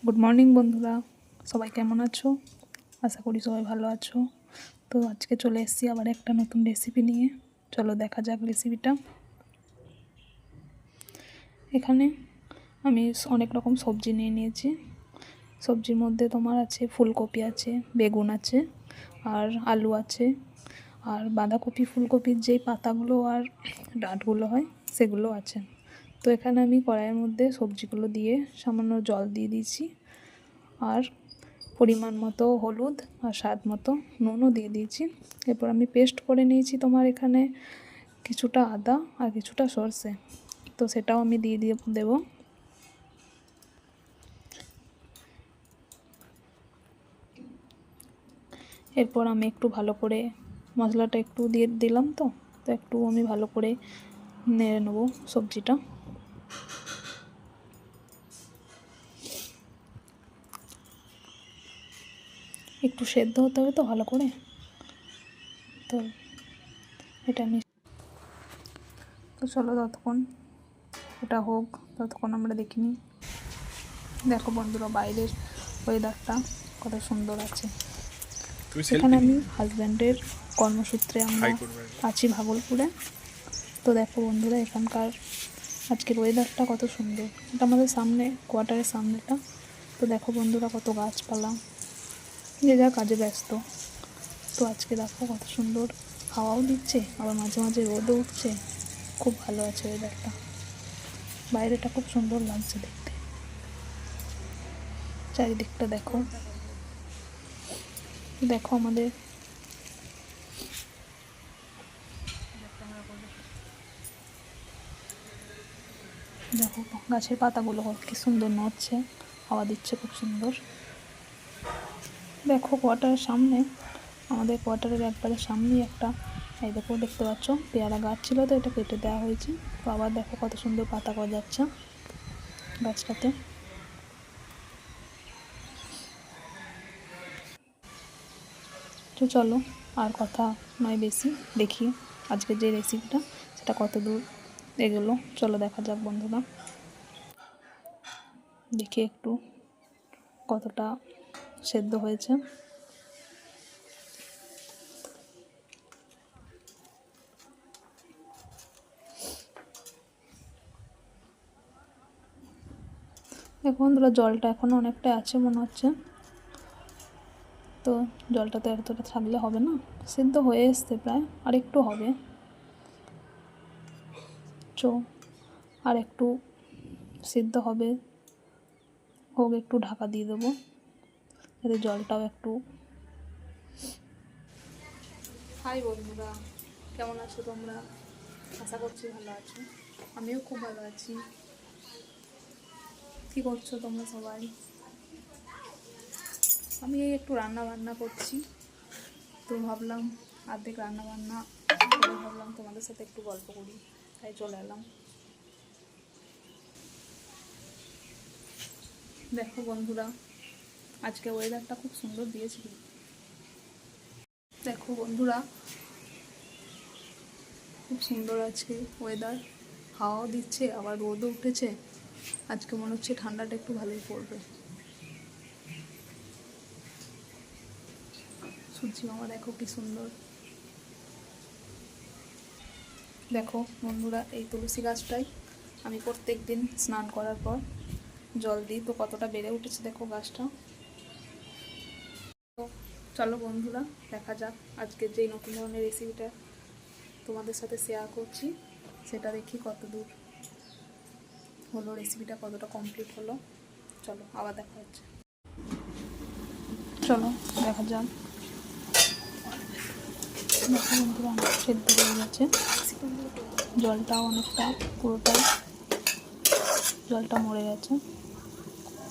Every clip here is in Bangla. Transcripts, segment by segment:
গুড মর্নিং বন্ধুরা, সবাই কেমন আছো? আশা করি সবাই ভালো আছো। তো আজকে চলে এসেছি আবার একটা নতুন রেসিপি নিয়ে। চলো দেখা যাক রেসিপিটা। এখানে আমি অনেক রকম সবজি নিয়ে নিয়েছি। সবজির মধ্যে তোমার আছে ফুলকপি আছে, বেগুন আছে, আর আলু আছে, আর বাঁধাকপি ফুলকপির যেই পাতাগুলো আর ডাঁটগুলো হয় সেগুলো আছে। তো এখানে আমি কড়াইয়ের মধ্যে সবজিগুলো দিয়ে সামান্য জল দিয়ে দিয়েছি, আর পরিমাণ মতো হলুদ আর স্বাদ মতো নুনও দিয়ে দিয়েছি। এরপর আমি পেস্ট করে নিয়েছি তোমার এখানে কিছুটা আদা আর কিছুটা সরষে, তো সেটাও আমি দিয়ে দেবো। এরপর আমি একটু ভালো করে মশলাটা একটু দিয়ে দিলাম, তো একটু আমি ভালো করে নেড়ে নেবো সবজিটা। একটু সেদ্ধ হতে হবে তো ভালো করে, তো এটা আমি তো চলো ততক্ষণ এটা হোক, ততক্ষণ আমরা দেখিনি। দেখো বন্ধুরা, বাইরের ওয়েদারটা কত সুন্দর আছে। এখানে আমি হাজব্যান্ডের কর্মসূত্রে আমরা আছি ভাগলপুরে। তো দেখো বন্ধুরা, এখানকার আজকের ওয়েদারটা কত সুন্দর। এটা আমাদের সামনে কোয়ার্টারের সামনেটা। তো দেখো বন্ধুরা, কত গাছপালা, যে যা কাজে ব্যস্ত। তো আজকে দেখো কত সুন্দর হাওয়াও দিচ্ছে, আবার মাঝে মাঝে রোদও উঠছে। খুব ভালো আছে ওয়েদারটা, বাইরেটা খুব সুন্দর লাগছে দেখতে। চারিদিকটা দেখো, দেখো আমাদের দেখো গাছের পাতাগুলো কি সুন্দর নড়ছে, হাওয়া দিচ্ছে খুব সুন্দর। দেখো কোয়ার্টারের সামনে, আমাদের কোয়ার্টারের একবারে সামনেই একটা, এই দেখো দেখতে পাচ্ছ পেয়ারা গাছ ছিল, তো এটা কেটে দেওয়া হয়েছে। তো আবার দেখো কত সুন্দর পাতা গজাচ্ছে গাছটাতে। তো চলো আর কথা নয় বেশি, দেখি আজকের যে রেসিপিটা সেটা কত দূর এগোলো। চলো দেখা যাক বন্ধুরা, দেখি একটু কতটা সেদ্ধ হয়েছে। দেখো বন্ধুরা, জলটা এখনও অনেকটা আছে মনে হচ্ছে। তো জলটা তো এতটা থাকলে হবে না, সেদ্ধ হয়ে এসছে প্রায়, আর একটু হবে। আর একটু সিদ্ধ হবে, হোক, একটু ঢাকা দিয়ে দেবো যাতে জলটাও একটু। হাই বন্ধুরা, কেমন আছো তোমরা? আশা করছি ভালো আছো, আমিও খুব ভালো আছি। কী করছো তোমরা সবাই? আমি এই একটু রান্না বান্না করছি, তো ভাবলাম অর্ধেক রান্না বান্না করে ভাবলাম তোমাদের সাথে একটু গল্প করি, তাই চলে এলাম। দেখো বন্ধুরা, আজকে ওয়েদারটা খুব সুন্দর দিয়েছিল। দেখো বন্ধুরা, খুব সুন্দর আজকে ওয়েদার, হাওয়াও দিচ্ছে আবার রোদও উঠেছে। আজকে মনে হচ্ছে ঠান্ডাটা একটু ভালোই পড়বে। সূর্যি মামা দেখো কি সুন্দর। দেখো বন্ধুরা, এই তুলসী গাছটাই আমি প্রত্যেক দিন স্নান করার পর জল দিই, তো কতটা বেড়ে উঠেছে দেখো গাছটা। তো চলো বন্ধুরা, দেখা যাক আজকের যেই নতুন ধরনের রেসিপিটা তোমাদের সাথে শেয়ার করছি সেটা দেখি কত দূর হলো, রেসিপিটা কতটা কমপ্লিট হলো। চলো আবার দেখা হচ্ছে। চলো দেখা যাক। দেখো বন্ধুরা, অনেক সেদ্ধ হয়ে গেছে, জলটাও অনেকটা, পুরোটাই জলটা মরে গেছে,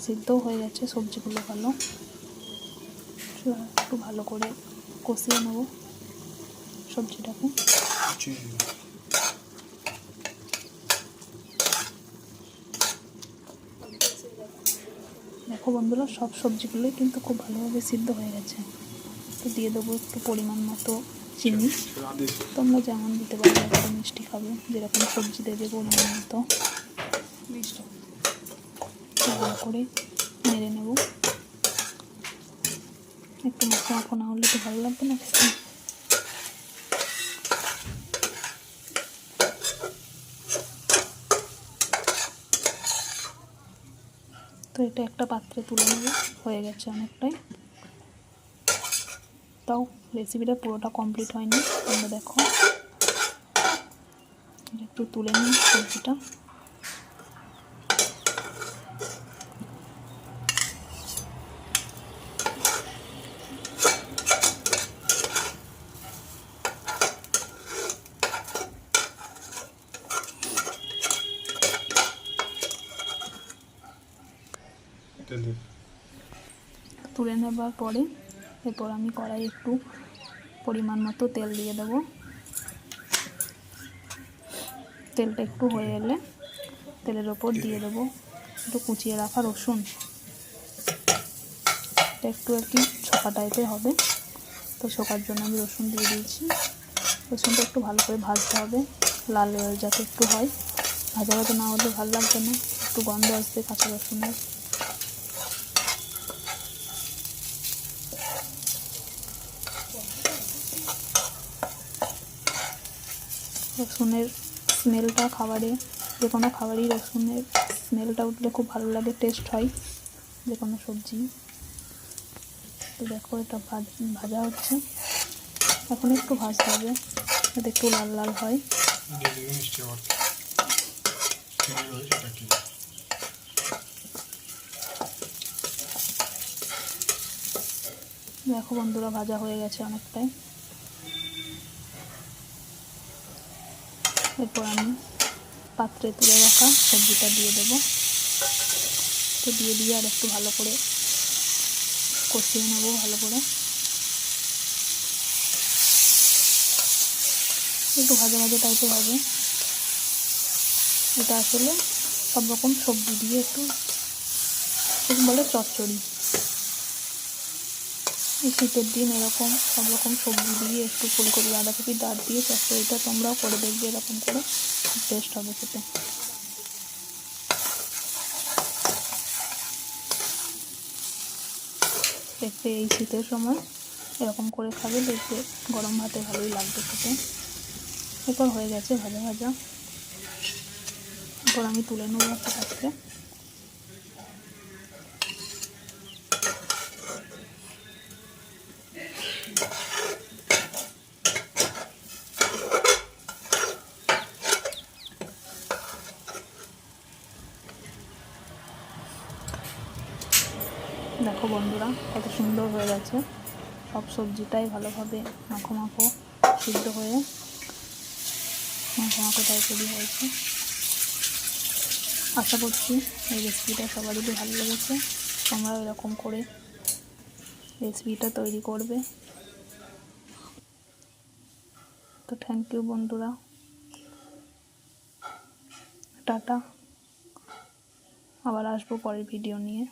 সিদ্ধও হয়ে গেছে সবজিগুলো ভালো। একটু ভালো করে কষিয়ে নেব সবজিটাকে। দেখো বন্ধুরা, সব সবজিগুলোই কিন্তু খুব ভালোভাবে সিদ্ধ হয়ে গেছে। তো দিয়ে দেবো একটু পরিমাণ মতো চিনি, তোমরা যেমন দিতে পারো, একটু মিষ্টি খাবে যেরকম সবজি দেবে পরিমাণ মতো মিষ্টি। ভালো করে নেড়ে নেব। একটু মাখো মাখো না হলে তো ভালো লাগবে না খেতে। তো এটা একটা পাত্রে তুলে নেব, হয়ে গেছে অনেকটাই। তাও রেসিপিটা পুরোটা কমপ্লিট হয়নি, তোমরা দেখো। একটু তুলে নিই সবজিটা। তুলে নেবার পরে এরপর আমি কড়াই একটু পরিমাণ মতো তেল দিয়ে দেবো। তেলটা একটু হয়ে এলে তেলের ওপর দিয়ে দেবো একটু কুচিয়ে রাখা রসুন। এটা একটু আর কি ছকা টাইপের হবে, তো ছকার জন্য আমি রসুন দিয়ে দিয়েছি। রসুনটা একটু ভালো করে ভাজতে হবে, লাল যাতে একটু হয়। ভাজা ভাজা না হলে ভালো লাগবে না, একটু গন্ধ আসবে কাঁচা রসুনের। রসুনের স্মেলটা খাবারে, যে কোনো খাবারই রসুনের স্মেলটা উঠলে খুব ভালো লাগে, টেস্ট হয় যে কোনো সবজি। তো দেখো এটা ভাজা হচ্ছে, এখন একটু ভাজতে হবে যাতে একটু লাল লাল হয়। দেখো বন্ধুরা, ভাজা হয়ে গেছে অনেকটাই। এরপর আমি পাত্রে তুলে রাখা সবজিটা দিয়ে দেবো। তো দিয়ে আর একটু ভালো করে কষিয়ে নেবো ভালো করে। একটু ভাজা ভাজা টাইপের হবে। এটা আসলে সব রকম সবজি দিয়ে একটু বলে চচ্চড়ি। এই শীতের দিন এরকম সব রকম সবজি দিয়ে একটু ফুলকপি বাঁধাকপি ডাঁট দিয়ে চচ্চড়িটা তোমরাও করে দেখবে, এরকম করে খুব টেস্ট হবে খেতে। দেখবে এই শীতের সময় এরকম করে খাবে, দেখবে গরম ভাতে ভালোই লাগবে খেতে। এরপর হয়ে গেছে ভাজা ভাজা। এরপর আমি তুলে নেবো একটা পাত্রে। দেখো বন্ধুরা, কত সুন্দর হয়ে গেছে। সব সবজিটাই ভালোভাবে মাখো মাখো সিদ্ধ হয়ে মাখো মাখো টাইপেরই হয়েছে। আশা করছি এই রেসিপিটা সবারই ভালো লেগেছে। তোমরাও এরকম করে রেসিপিটা তৈরি করবে। তো থ্যাংক ইউ বন্ধুরা, টাটা। আবার আসবো পরের ভিডিও নিয়ে।